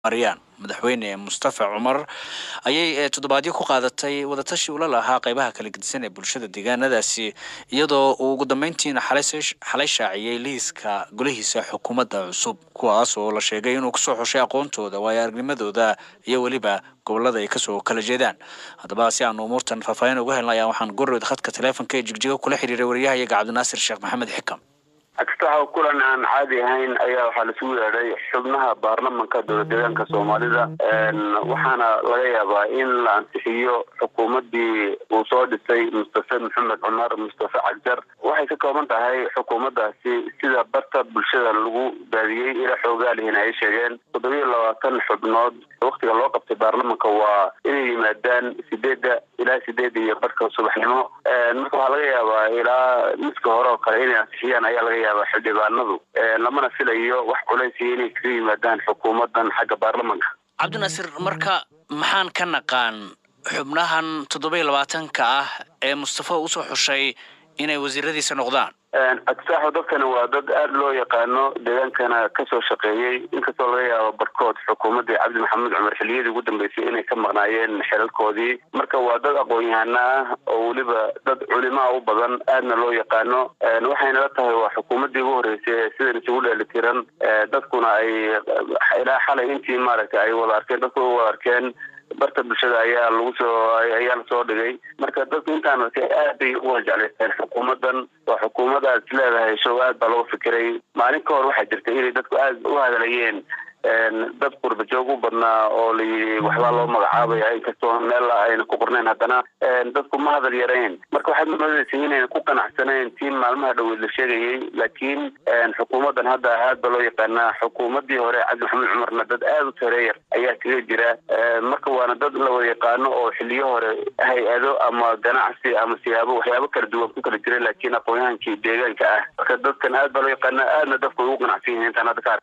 mariyaan madaxweyne Mustafa Cumar ayay toddobaadyo ku qaadatay wadatashi ula lahaa qaybaha kala gedisan ee bulshada deegaanadaasi iyadoo uu ugu dambeyntiina xalay shaaciyay liiska golahiisa xukuumadda cusub kuwaas oo la sheegay inuu ku soo xushay aqoontooda waayo aragnimadooda iyo waliba gobolada ay ka soo kala jeedaan haddaba si aan umuurtan faahfaahin uga helnay waxaan gurrid khadka telefoonka ee jigjiga kula xiriiray wariyahayaga Cabdinaasir Sheekh Maxamed Xikam أكثر كلنا عن عادي هين أيها حلسوية علي حبناها بارلمان كدولة ديان كصوماليدا وحنا لغاية بإن لأنتحيو حكومة دي وصاد السيد مصطفى محمد عمر مصطفى عجر وحي كمان هاي حكومة ده سيدا برتا بالشدة اللغو بادية إلى حوغال هنا أي شيئين قدرية لو كان حبناد وقت الواقع في بارلمان كوا إني مادان سيدة إلى سيدة بركة صبح نمو نصها لغاية إلى نسكة هراء إني أنتحيان أيها لغاية xildhibaanadu lamana filayo wax culaysiin ay ka yimaadaan xukuumadan xagga baarlamaanka Cabdinaasir marka maxaan ka naqaan xubnahan 27 ah ee Mustafa uu soo xushay inay wasiiradiisa noqdaan أكثر dadkana waa dad aad loo yaqaano deegaankana ka soo shaqeeyay inkastoo laga yaabo barkood xukuumadda Cabdi Maxamed Cumar xiliyadii ugu dambeysay inay ka maqnaayeen xelalkoodii marka waa dad aqoon-yahana oo waliba dad culimo u badan aadna loo yaqaano waxayna la tahay waa xukuumaddii ugu horeysay sida isugu dheelitiran dadkuna ay ilaa xalay intii maaragtay ay wada arkeen dadku wada arkeen barta bulshada ayaa la soo dhigay marka dadku intaan aad ay u wajacleeyeen xukuumadan waa xukuumadda leedahay shaqaad baa loo fikiray maalin ka hor waxaa jirtay inay dadku aad u hadlayeen dad qurba joog u badnaa oo waxba loo magacaabay inkastoo meel ayna ku qorneen haddana dadku ma hadal yareen marka waxaad moodaysaa inay ku qanacsaneen tiin maalmaha dhaweyd la sheegayay laakiin xukuumadan hadda aad baa loo yaqaanaa xukuumaddii hore Cabdi Maxamed Cumarna dad aad u tareeyar ayaa kaga jira marka waana dad la wada yaqaano oo xilliyo hore hay-ado ama ganacsi ama waxyaabo kala duwan ku kala jiray laakiin aqoon-yahankii deegaanka ah marka dadkan aad baa loo yaqaanaa aadna dadku ugu qanacsan yihiin intaan hadda ka